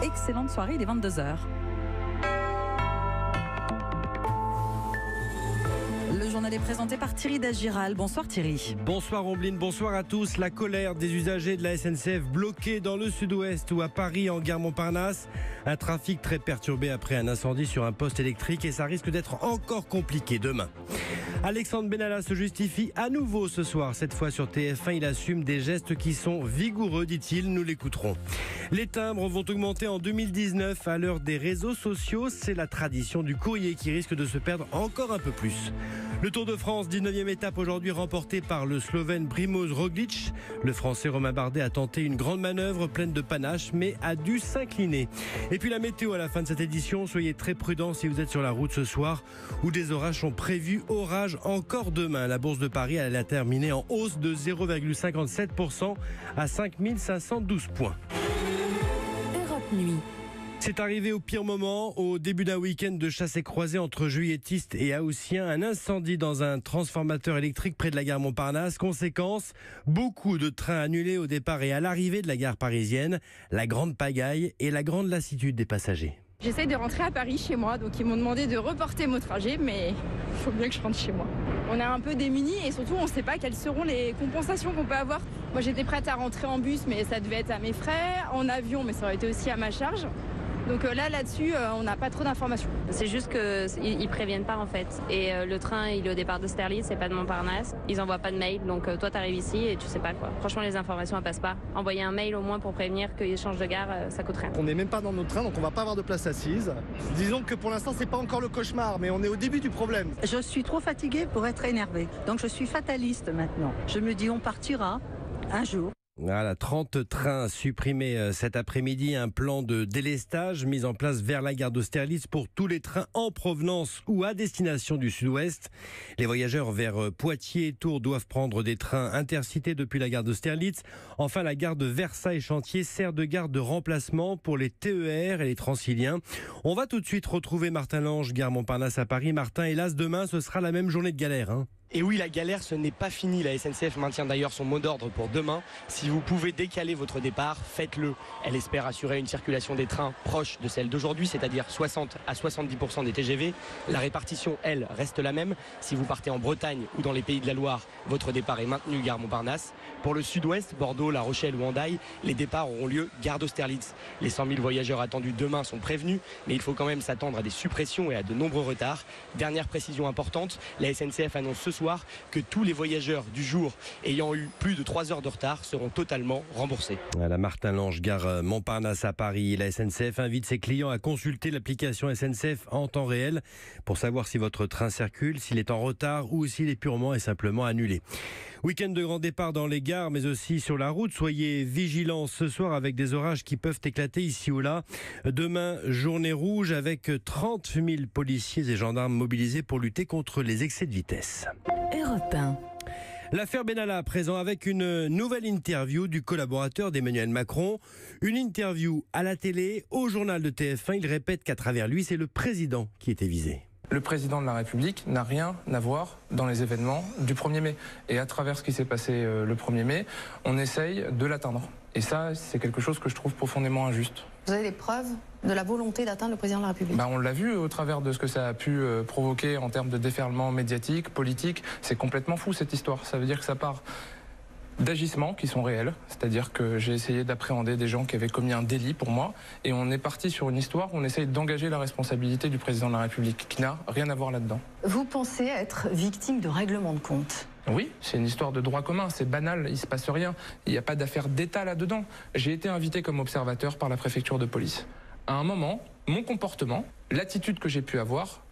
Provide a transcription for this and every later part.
Excellente soirée, il est 22h. Le journal est présenté par Thierry Dagiral. Bonsoir Thierry. Bonsoir Ombline, bonsoir à tous. La colère des usagers de la SNCF bloqués dans le sud-ouest ou à Paris en gare Montparnasse. Un trafic très perturbé après un incendie sur un poste électrique et ça risque d'être encore compliqué demain. Alexandre Benalla se justifie à nouveau ce soir. Cette fois sur TF1, il assume des gestes qui sont vigoureux, dit-il. Nous l'écouterons. Les timbres vont augmenter en 2019 à l'heure des réseaux sociaux. C'est la tradition du courrier qui risque de se perdre encore un peu plus. Le Tour de France, 19e étape aujourd'hui remportée par le Slovène Primož Roglič. Le Français Romain Bardet a tenté une grande manœuvre pleine de panache mais a dû s'incliner. Et puis la météo à la fin de cette édition, soyez très prudents si vous êtes sur la route ce soir où des orages sont prévus. Orages encore demain. La bourse de Paris elle a terminé en hausse de 0,57% à 5512 points. Europe Nuit. C'est arrivé au pire moment, au début d'un week-end de chasse et croisée entre juilletistes et haussiens. Un incendie dans un transformateur électrique près de la gare Montparnasse. Conséquence, beaucoup de trains annulés au départ et à l'arrivée de la gare parisienne. La grande pagaille et la grande lassitude des passagers. J'essaye de rentrer à Paris chez moi, donc ils m'ont demandé de reporter mon trajet, mais il faut bien que je rentre chez moi. On est un peu démunis et surtout on ne sait pas quelles seront les compensations qu'on peut avoir. Moi j'étais prête à rentrer en bus, mais ça devait être à mes frais, en avion, mais ça aurait été aussi à ma charge. Donc là-dessus, on n'a pas trop d'informations. C'est juste qu'ils préviennent pas en fait. Et le train, il est au départ d'Austerlitz, c'est pas de Montparnasse. Ils envoient pas de mail, donc toi t'arrives ici et tu sais pas quoi. Franchement, les informations elles passent pas. Envoyer un mail au moins pour prévenir qu'ils changent de gare, ça coûte rien. On n'est même pas dans notre train, donc on va pas avoir de place assise. Disons que pour l'instant, c'est pas encore le cauchemar, mais on est au début du problème. Je suis trop fatiguée pour être énervée. Donc je suis fataliste maintenant. Je me dis on partira un jour. Voilà, 30 trains supprimés cet après-midi, un plan de délestage mis en place vers la gare d'Austerlitz pour tous les trains en provenance ou à destination du sud-ouest. Les voyageurs vers Poitiers et Tours doivent prendre des trains intercités depuis la gare d'Austerlitz. Enfin, la gare de Versailles-Chantier sert de gare de remplacement pour les TER et les Transiliens. On va tout de suite retrouver Martin Lange, gare Montparnasse à Paris. Martin, hélas, demain, ce sera la même journée de galère, hein. Et oui, la galère, ce n'est pas fini. La SNCF maintient d'ailleurs son mot d'ordre pour demain. Si vous pouvez décaler votre départ, faites-le. Elle espère assurer une circulation des trains proche de celle d'aujourd'hui, c'est-à-dire 60 à 70% des TGV. La répartition, elle, reste la même. Si vous partez en Bretagne ou dans les Pays de la Loire, votre départ est maintenu gare Montparnasse. Pour le sud-ouest, Bordeaux, La Rochelle ou Hendaye, les départs auront lieu gare d'Austerlitz. Les 100 000 voyageurs attendus demain sont prévenus, mais il faut quand même s'attendre à des suppressions et à de nombreux retards. Dernière précision importante, la SNCF annonce ce soir que tous les voyageurs du jour ayant eu plus de 3 heures de retard seront totalement remboursés. Voilà, Martin Lange, gare Montparnasse à Paris. La SNCF invite ses clients à consulter l'application SNCF en temps réel pour savoir si votre train circule, s'il est en retard ou s'il est purement et simplement annulé. Week-end de grand départ dans les gares, mais aussi sur la route. Soyez vigilants ce soir avec des orages qui peuvent éclater ici ou là. Demain, journée rouge avec 30 000 policiers et gendarmes mobilisés pour lutter contre les excès de vitesse. Europe 1. L'affaire Benalla, présent avec une nouvelle interview du collaborateur d'Emmanuel Macron. Une interview à la télé, au journal de TF1. Il répète qu'à travers lui, c'est le président qui était visé. Le président de la République n'a rien à voir dans les événements du 1er mai. Et à travers ce qui s'est passé le 1er mai, on essaye de l'atteindre. Et ça, c'est quelque chose que je trouve profondément injuste. Vous avez des preuves de la volonté d'atteindre le président de la République? On l'a vu au travers de ce que ça a pu provoquer en termes de déferlement médiatique, politique. C'est complètement fou cette histoire. Ça veut dire que ça part d'agissements qui sont réels, c'est-à-dire que j'ai essayé d'appréhender des gens qui avaient commis un délit pour moi, et on est parti sur une histoire où on essaye d'engager la responsabilité du président de la République, qui n'a rien à voir là-dedans. Vous pensez être victime de règlement de compte? Oui, c'est une histoire de droit commun, c'est banal, il ne se passe rien, il n'y a pas d'affaire d'État là-dedans. J'ai été invité comme observateur par la préfecture de police. À un moment, mon comportement, l'attitude que j'ai pu avoir,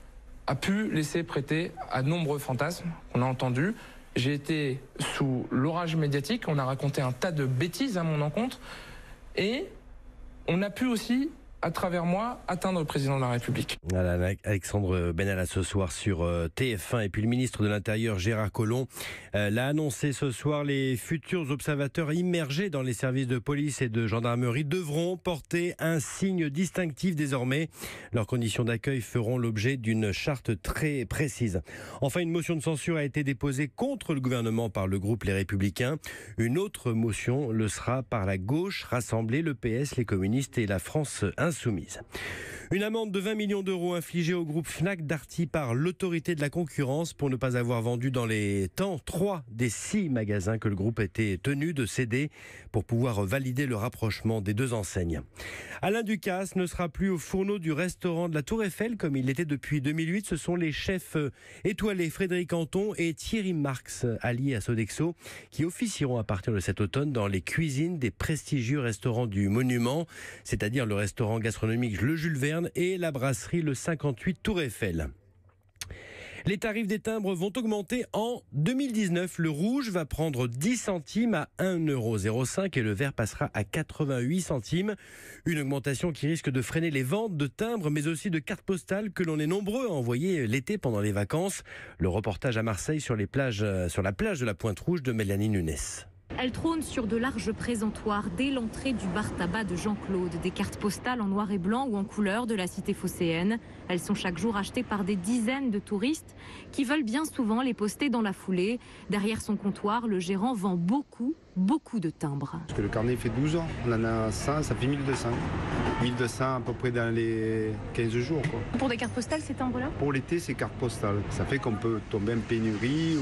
a pu laisser prêter à nombreux fantasmes qu'on a entendus. J'ai été sous l'orage médiatique, on a raconté un tas de bêtises à mon encontre et on a pu aussi à travers moi, atteindre le président de la République. Voilà, Alexandre Benalla ce soir sur TF1. Et puis le ministre de l'Intérieur, Gérard Collomb, l'a annoncé ce soir. Les futurs observateurs immergés dans les services de police et de gendarmerie devront porter un signe distinctif désormais. Leurs conditions d'accueil feront l'objet d'une charte très précise. Enfin, une motion de censure a été déposée contre le gouvernement par le groupe Les Républicains. Une autre motion le sera par la gauche rassemblée, le PS, les communistes et la France insoumise. Une amende de 20 millions d'euros infligée au groupe Fnac Darty par l'autorité de la concurrence pour ne pas avoir vendu dans les temps 3 des 6 magasins que le groupe était tenu de céder pour pouvoir valider le rapprochement des deux enseignes. Alain Ducasse ne sera plus au fourneau du restaurant de la Tour Eiffel comme il l'était depuis 2008. Ce sont les chefs étoilés Frédéric Anton et Thierry Marx, alliés à Sodexo, qui officieront à partir de cet automne dans les cuisines des prestigieux restaurants du Monument, c'est-à-dire le restaurant gastronomique Le Jules Verne et la brasserie Le 58 Tour Eiffel. Les tarifs des timbres vont augmenter en 2019. Le rouge va prendre 10 centimes à 1,05 € et le vert passera à 88 centimes. Une augmentation qui risque de freiner les ventes de timbres mais aussi de cartes postales que l'on est nombreux à envoyer l'été pendant les vacances. Le reportage à Marseille sur la plage de la Pointe-Rouge de Mélanie Nunes. Elle trône sur de larges présentoirs dès l'entrée du bar tabac de Jean-Claude. Des cartes postales en noir et blanc ou en couleur de la cité phocéenne. Elles sont chaque jour achetées par des dizaines de touristes qui veulent bien souvent les poster dans la foulée. Derrière son comptoir, le gérant vend beaucoup de timbres. Parce que le carnet fait 12 ans. On en a 100, ça fait 1200. 1200 à peu près dans les 15 jours. Quoi. Pour des cartes postales, ces timbres-là ? Pour l'été, c'est cartes postales. Ça fait qu'on peut tomber en pénurie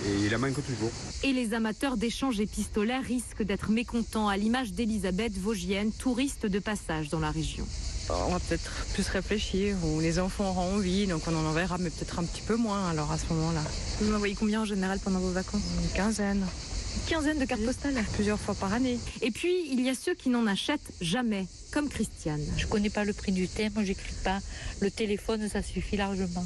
et il en manque toujours. Et les amateurs d'échanges épistolaires risquent d'être mécontents, à l'image d'Elisabeth, vosgienne, touriste de passage dans la région. On va peut-être plus réfléchir, ou les enfants auront envie, donc on en enverra, mais peut-être un petit peu moins alors à ce moment-là. Vous en envoyez combien en général pendant vos vacances ? Une quinzaine. Une quinzaine de cartes postales ? Plusieurs fois par année. Et puis, il y a ceux qui n'en achètent jamais, comme Christiane. Je connais pas le prix du timbre, j'écris pas. Le téléphone, ça suffit largement.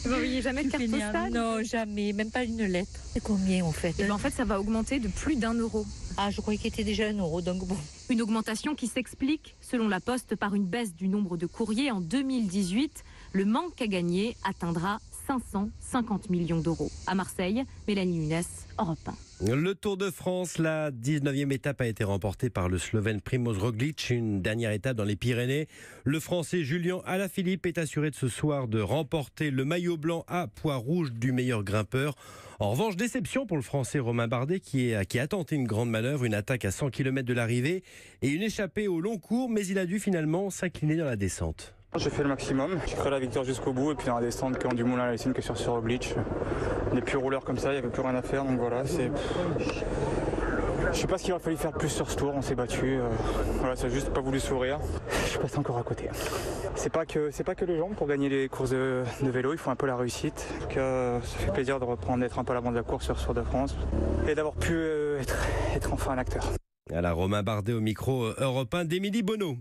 Vous n'envoyez jamais de carte postale ? Non, jamais, même pas une lettre. C'est combien en fait ? En fait, ça va augmenter de plus d'1 €. Ah, je croyais qu'il était déjà 1 €, donc bon. Une augmentation qui s'explique, selon la Poste, par une baisse du nombre de courriers. En 2018, le manque à gagner atteindra 550 millions d'euros. À Marseille, Mélanie Nunes, Europe 1. Le Tour de France, la 19e étape a été remportée par le Slovène Primož Roglič. Une dernière étape dans les Pyrénées. Le Français Julian Alaphilippe est assuré de ce soir de remporter le maillot blanc à poids rouge du meilleur grimpeur. En revanche, déception pour le Français Romain Bardet qui a tenté une grande manœuvre, une attaque à 100 km de l'arrivée et une échappée au long cours, mais il a dû finalement s'incliner dans la descente. J'ai fait le maximum, j'ai cru la victoire jusqu'au bout et puis dans la descente quand du moulin à la Lessine que sur Roglič. On n'est plus rouleur comme ça, il n'y avait plus rien à faire donc voilà, c'est... Je sais pas ce qu'il aurait fallu faire plus sur ce tour, on s'est battu, voilà, ça n'a juste pas voulu sourire. Je suis passé encore à côté. C'est pas que les jambes pour gagner les courses de vélo, il faut un peu la réussite. En tout cas, ça fait plaisir d'être un peu à l'avant de la course sur ce Tour de France et d'avoir pu être enfin un acteur. Voilà, Romain Bardet au micro Europe 1 d'Émilie Bonneau.